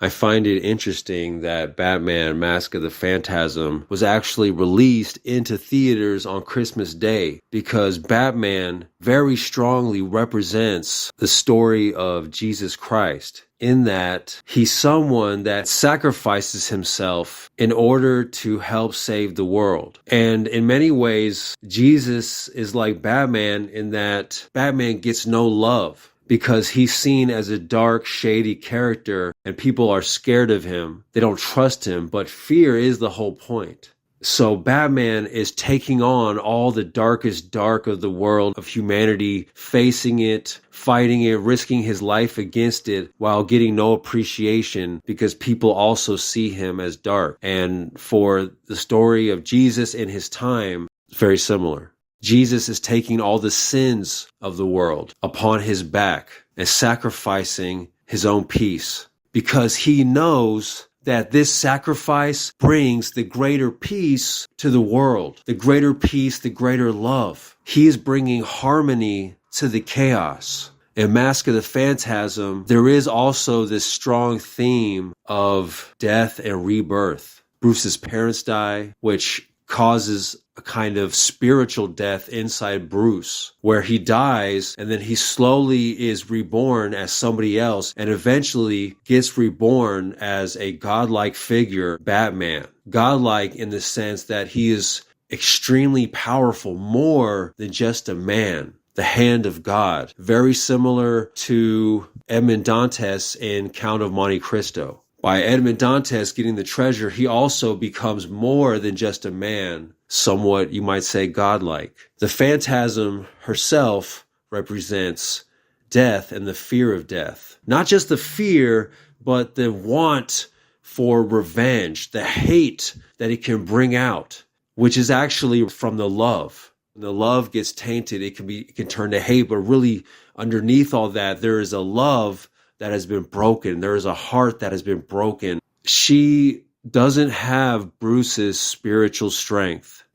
I find it interesting that Batman Mask of the Phantasm was actually released into theaters on Christmas Day because Batman very strongly represents the story of Jesus Christ, in that he's someone that sacrifices himself in order to help save the world. And in many ways, Jesus is like Batman in that Batman gets no love, because he's seen as a dark, shady character and people are scared of him. They don't trust him, but fear is the whole point. So Batman is taking on all the darkest dark of the world of humanity, facing it, fighting it, risking his life against it while getting no appreciation because people also see him as dark. And for the story of Jesus in his time, it's very similar. Jesus is taking all the sins of the world upon his back and sacrificing his own peace because he knows that this sacrifice brings the greater peace to the world, the greater peace, the greater love. He is bringing harmony to the chaos. In Mask of the Phantasm, there is also this strong theme of death and rebirth. Bruce's parents die, which causes a kind of spiritual death inside Bruce, where he dies and then he slowly is reborn as somebody else and eventually gets reborn as a godlike figure, Batman. Godlike in the sense that he is extremely powerful, more than just a man. The hand of God, very similar to Edmond Dantes in Count of Monte Cristo. By Edmond Dantes getting the treasure, he also becomes more than just a man, somewhat, you might say, godlike. The Phantasm herself represents death and the fear of death. Not just the fear, but the want for revenge, the hate that it can bring out, which is actually from the love. When the love gets tainted, it can turn to hate, but really underneath all that, there is a love that has been broken. There is a heart that has been broken. She doesn't have Bruce's spiritual strength.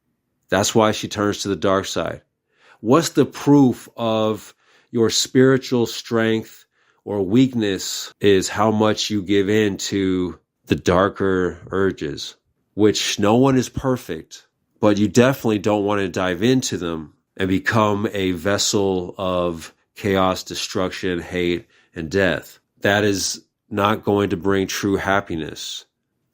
That's why she turns to the dark side. What's the proof of your spiritual strength or weakness is how much you give in to the darker urges, which no one is perfect, but you definitely don't want to dive into them and become a vessel of chaos, destruction, hate, and death. That is not going to bring true happiness.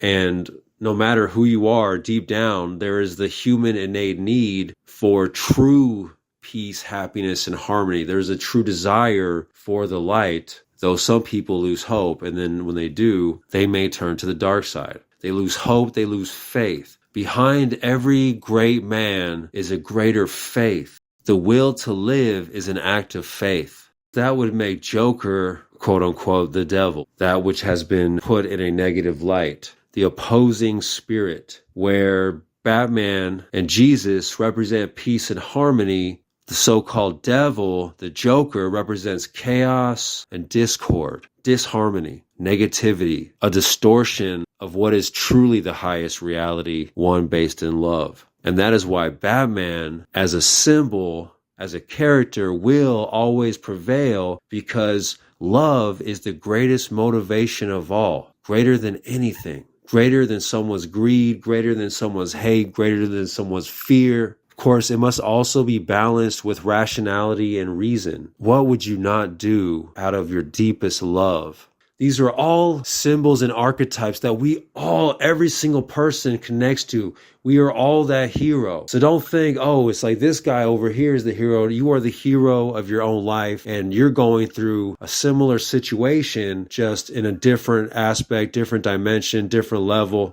And no matter who you are, deep down, there is the human innate need for true peace, happiness, and harmony. There's a true desire for the light, though some people lose hope. And then when they do, they may turn to the dark side. They lose hope, they lose faith. Behind every great man is a greater faith. The will to live is an act of faith. That would make Joker, quote unquote, the devil, that which has been put in a negative light, the opposing spirit, where Batman and Jesus represent peace and harmony. The so-called devil, the Joker, represents chaos and discord, disharmony, negativity, a distortion of what is truly the highest reality, one based in love. And that is why Batman, as a symbol, as a character, will always prevail, because love is the greatest motivation of all, greater than anything, greater than someone's greed, greater than someone's hate, greater than someone's fear. Of course, it must also be balanced with rationality and reason. What would you not do out of your deepest love? These are all symbols and archetypes that we all, every single person connects to. We are all that hero. So don't think, oh, it's like this guy over here is the hero. You are the hero of your own life, and you're going through a similar situation, just in a different aspect, different dimension, different level.